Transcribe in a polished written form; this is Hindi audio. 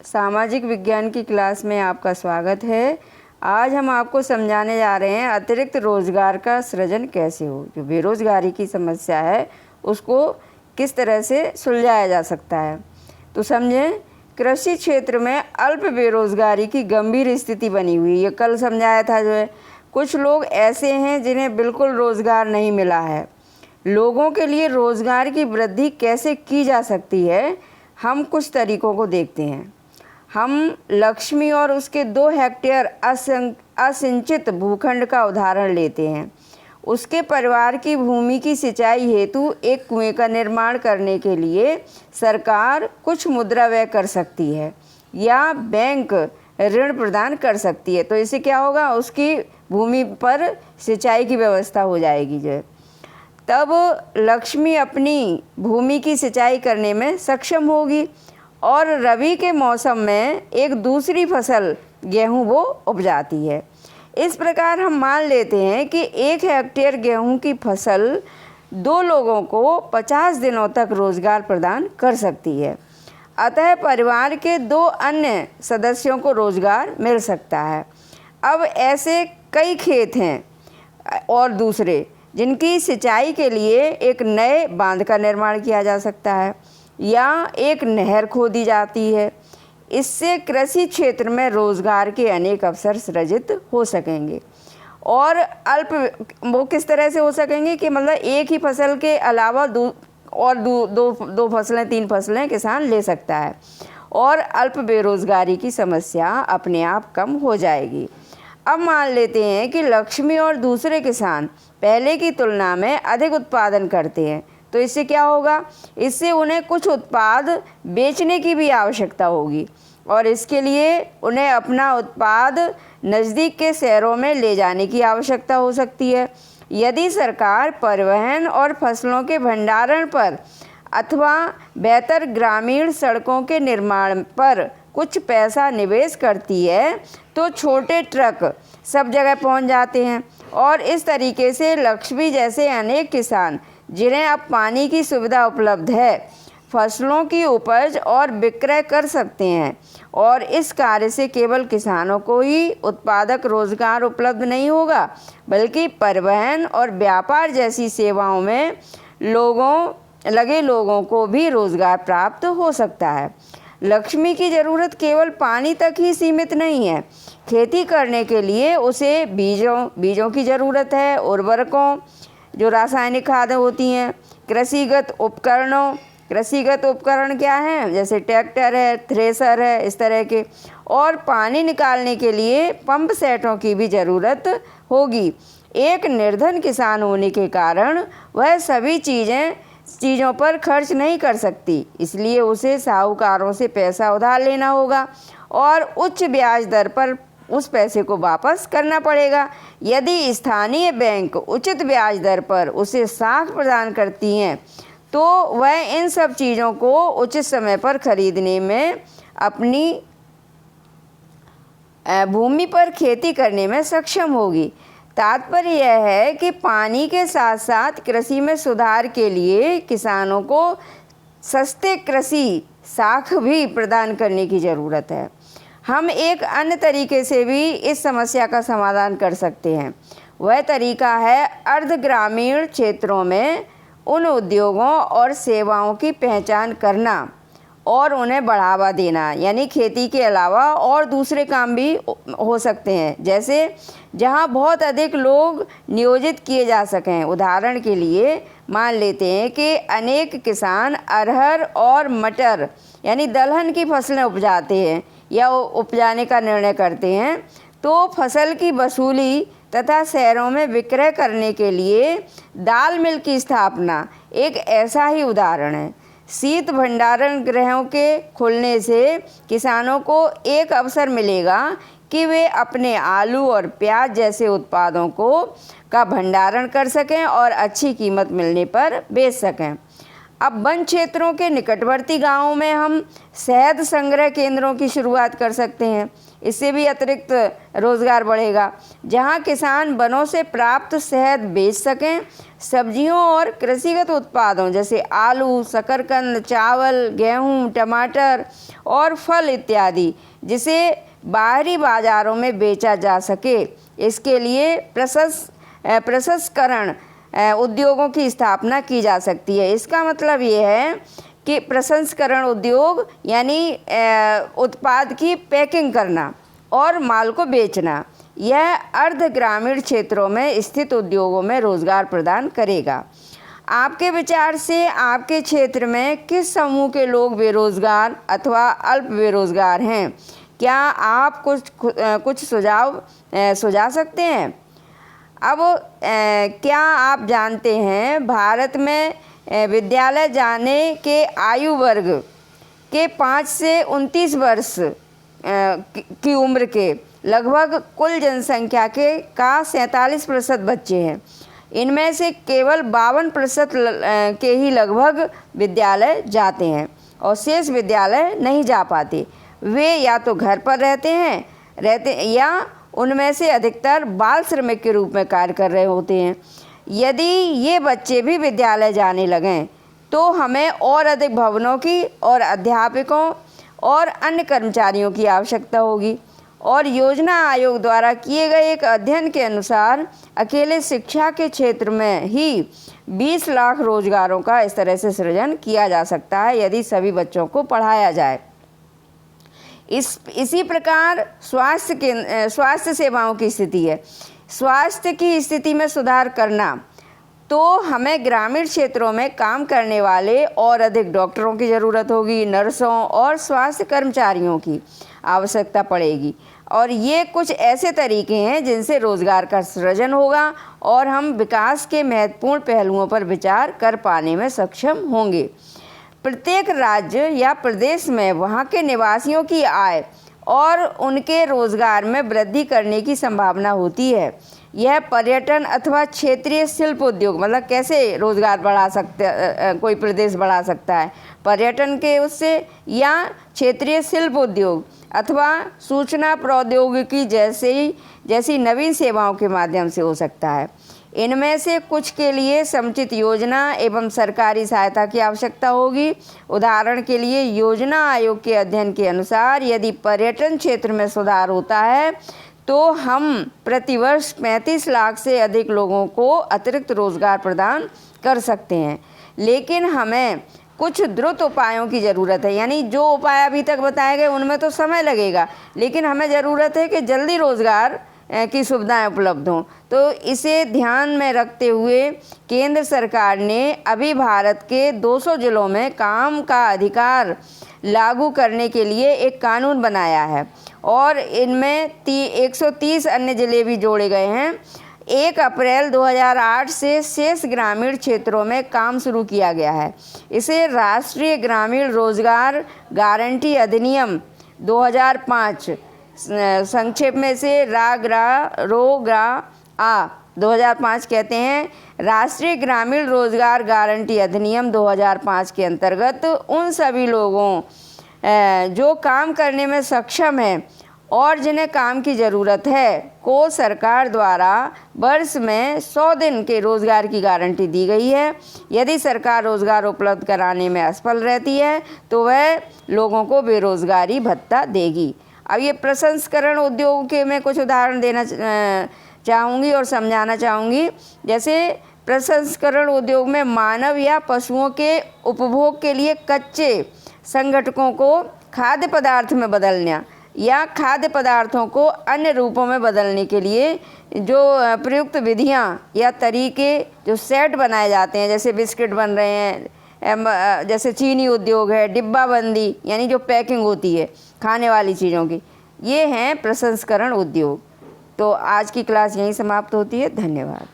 सामाजिक विज्ञान की क्लास में आपका स्वागत है। आज हम आपको समझाने जा रहे हैं अतिरिक्त रोज़गार का सृजन कैसे हो। जो बेरोज़गारी की समस्या है उसको किस तरह से सुलझाया जा सकता है। तो समझें, कृषि क्षेत्र में अल्प बेरोज़गारी की गंभीर स्थिति बनी हुई। ये कल समझाया था। जो है कुछ लोग ऐसे हैं जिन्हें बिल्कुल रोज़गार नहीं मिला है। लोगों के लिए रोज़गार की वृद्धि कैसे की जा सकती है, हम कुछ तरीकों को देखते हैं। हम लक्ष्मी और उसके 2 हेक्टेयर असिंचित भूखंड का उदाहरण लेते हैं। उसके परिवार की भूमि की सिंचाई हेतु एक कुएं का निर्माण करने के लिए सरकार कुछ मुद्रा व्यय कर सकती है या बैंक ऋण प्रदान कर सकती है। तो इससे क्या होगा, उसकी भूमि पर सिंचाई की व्यवस्था हो जाएगी। जो तब लक्ष्मी अपनी भूमि की सिंचाई करने में सक्षम होगी और रबी के मौसम में एक दूसरी फसल गेहूं वो उपजाती है। इस प्रकार हम मान लेते हैं कि 1 हेक्टेयर गेहूं की फसल 2 लोगों को 50 दिनों तक रोज़गार प्रदान कर सकती है। अतः परिवार के 2 अन्य सदस्यों को रोज़गार मिल सकता है। अब ऐसे कई खेत हैं और दूसरे जिनकी सिंचाई के लिए एक नए बांध का निर्माण किया जा सकता है या एक नहर खोदी जाती है। इससे कृषि क्षेत्र में रोज़गार के अनेक अवसर सृजित हो सकेंगे। और वो किस तरह से हो सकेंगे कि मतलब एक ही फसल के अलावा दो फसलें 3 फसलें किसान ले सकता है और अल्प बेरोज़गारी की समस्या अपने आप कम हो जाएगी। अब मान लेते हैं कि लक्ष्मी और दूसरे किसान पहले की तुलना में अधिक उत्पादन करते हैं। तो इससे क्या होगा, इससे उन्हें कुछ उत्पाद बेचने की भी आवश्यकता होगी और इसके लिए उन्हें अपना उत्पाद नज़दीक के शहरों में ले जाने की आवश्यकता हो सकती है। यदि सरकार परिवहन और फसलों के भंडारण पर अथवा बेहतर ग्रामीण सड़कों के निर्माण पर कुछ पैसा निवेश करती है तो छोटे ट्रक सब जगह पहुंच जाते हैं और इस तरीके से लक्ष्मी जैसे अनेक किसान जिन्हें अब पानी की सुविधा उपलब्ध है, फसलों की उपज और विक्रय कर सकते हैं। और इस कार्य से केवल किसानों को ही उत्पादक रोज़गार उपलब्ध नहीं होगा, बल्कि परिवहन और व्यापार जैसी सेवाओं में लगे लोगों को भी रोज़गार प्राप्त हो सकता है। लक्ष्मी की ज़रूरत केवल पानी तक ही सीमित नहीं है। खेती करने के लिए उसे बीजों की ज़रूरत है, उर्वरकों, जो रासायनिक खादें होती हैं, कृषिगत उपकरण क्या हैं, जैसे ट्रैक्टर है, थ्रेसर है, इस तरह के, और पानी निकालने के लिए पंप सेटों की भी ज़रूरत होगी। एक निर्धन किसान होने के कारण वह सभी चीज़ों पर खर्च नहीं कर सकती, इसलिए उसे साहूकारों से पैसा उधार लेना होगा और उच्च ब्याज दर पर उस पैसे को वापस करना पड़ेगा। यदि स्थानीय बैंक उचित ब्याज दर पर उसे साख प्रदान करती हैं तो वह इन सब चीज़ों को उचित समय पर खरीदने में अपनी भूमि पर खेती करने में सक्षम होगी। तात्पर्य यह है कि पानी के साथ साथ कृषि में सुधार के लिए किसानों को सस्ते कृषि साख भी प्रदान करने की ज़रूरत है। हम एक अन्य तरीके से भी इस समस्या का समाधान कर सकते हैं। वह तरीका है अर्ध ग्रामीण क्षेत्रों में उन उद्योगों और सेवाओं की पहचान करना और उन्हें बढ़ावा देना। यानी खेती के अलावा और दूसरे काम भी हो सकते हैं, जैसे जहां बहुत अधिक लोग नियोजित किए जा सकें। उदाहरण के लिए मान लेते हैं कि अनेक किसान अरहर और मटर यानी दलहन की फसलें उपजाते हैं या उपजाने का निर्णय करते हैं, तो फसल की वसूली तथा शहरों में विक्रय करने के लिए दाल मिल की स्थापना एक ऐसा ही उदाहरण है। शीत भंडारण गृहों के खुलने से किसानों को एक अवसर मिलेगा कि वे अपने आलू और प्याज जैसे उत्पादों का भंडारण कर सकें और अच्छी कीमत मिलने पर बेच सकें। अब वन क्षेत्रों के निकटवर्ती गांवों में हम शहद संग्रह केंद्रों की शुरुआत कर सकते हैं। इससे भी अतिरिक्त रोज़गार बढ़ेगा, जहां किसान वनों से प्राप्त शहद बेच सकें। सब्जियों और कृषिगत उत्पादों जैसे आलू, शकरकंद, चावल, गेहूं, टमाटर और फल इत्यादि जिसे बाहरी बाज़ारों में बेचा जा सके, इसके लिए प्रसंस्करण उद्योगों की स्थापना की जा सकती है। इसका मतलब ये है कि प्रसंस्करण उद्योग यानी उत्पाद की पैकिंग करना और माल को बेचना, यह अर्ध ग्रामीण क्षेत्रों में स्थित उद्योगों में रोज़गार प्रदान करेगा। आपके विचार से आपके क्षेत्र में किस समूह के लोग बेरोज़गार अथवा अल्प बेरोज़गार हैं? क्या आप कुछ सुझा सकते हैं? अब क्या आप जानते हैं भारत में विद्यालय जाने के आयु वर्ग के 5 से 29 वर्ष की उम्र के लगभग कुल जनसंख्या का 47% बच्चे हैं। इनमें से केवल 52% के ही लगभग विद्यालय जाते हैं और शेष विद्यालय नहीं जा पाते। वे या तो घर पर रहते या उनमें से अधिकतर बाल श्रमिक के रूप में कार्य कर रहे होते हैं। यदि ये बच्चे भी विद्यालय जाने लगें तो हमें और अधिक भवनों की और अध्यापकों और अन्य कर्मचारियों की आवश्यकता होगी। और योजना आयोग द्वारा किए गए एक अध्ययन के अनुसार अकेले शिक्षा के क्षेत्र में ही 20 लाख रोजगारों का इस तरह से सृजन किया जा सकता है यदि सभी बच्चों को पढ़ाया जाए। इसी प्रकार स्वास्थ्य सेवाओं की स्थिति है। स्वास्थ्य की स्थिति में सुधार करना तो हमें ग्रामीण क्षेत्रों में काम करने वाले और अधिक डॉक्टरों की ज़रूरत होगी, नर्सों और स्वास्थ्य कर्मचारियों की आवश्यकता पड़ेगी। और ये कुछ ऐसे तरीके हैं जिनसे रोज़गार का सृजन होगा और हम विकास के महत्वपूर्ण पहलुओं पर विचार कर पाने में सक्षम होंगे। प्रत्येक राज्य या प्रदेश में वहाँ के निवासियों की आय और उनके रोज़गार में वृद्धि करने की संभावना होती है। यह पर्यटन अथवा क्षेत्रीय शिल्प उद्योग, मतलब कैसे रोज़गार बढ़ा कोई प्रदेश बढ़ा सकता है, पर्यटन के उससे या क्षेत्रीय शिल्प उद्योग अथवा सूचना प्रौद्योगिकी जैसी नवीन सेवाओं के माध्यम से हो सकता है। इनमें से कुछ के लिए समुचित योजना एवं सरकारी सहायता की आवश्यकता होगी। उदाहरण के लिए योजना आयोग के अध्ययन के अनुसार यदि पर्यटन क्षेत्र में सुधार होता है तो हम प्रतिवर्ष 35 लाख से अधिक लोगों को अतिरिक्त रोजगार प्रदान कर सकते हैं। लेकिन हमें कुछ द्रुत उपायों की ज़रूरत है, यानी जो उपाय अभी तक बताए गए उनमें तो समय लगेगा, लेकिन हमें ज़रूरत है कि जल्दी रोज़गार की सुविधाएं उपलब्ध हों। तो इसे ध्यान में रखते हुए केंद्र सरकार ने अभी भारत के 200 जिलों में काम का अधिकार लागू करने के लिए एक कानून बनाया है और इनमें 130 अन्य जिले भी जोड़े गए हैं। 1 अप्रैल 2008 से शेष ग्रामीण क्षेत्रों में काम शुरू किया गया है। इसे राष्ट्रीय ग्रामीण रोजगार गारंटी अधिनियम 2005 संक्षेप में से RAGRA 2005 कहते हैं। राष्ट्रीय ग्रामीण रोजगार गारंटी अधिनियम 2005 के अंतर्गत उन सभी लोगों जो काम करने में सक्षम हैं और जिन्हें काम की ज़रूरत है को सरकार द्वारा वर्ष में 100 दिन के रोज़गार की गारंटी दी गई है। यदि सरकार रोज़गार उपलब्ध कराने में असफल रहती है तो वह लोगों को बेरोज़गारी भत्ता देगी। अब ये प्रसंस्करण उद्योग के मैं कुछ उदाहरण देना चाहूँगी और समझाना चाहूँगी। जैसे प्रसंस्करण उद्योग में मानव या पशुओं के उपभोग के लिए कच्चे संघटकों को खाद्य पदार्थ में बदलना या खाद्य पदार्थों को अन्य रूपों में बदलने के लिए जो प्रयुक्त विधियाँ या तरीके जो सेट बनाए जाते हैं, जैसे बिस्किट बन रहे हैं, जैसे चीनी उद्योग है, डिब्बाबंदी यानी जो पैकिंग होती है खाने वाली चीज़ों की, ये हैं प्रसंस्करण उद्योग। तो आज की क्लास यहीं समाप्त होती है। धन्यवाद।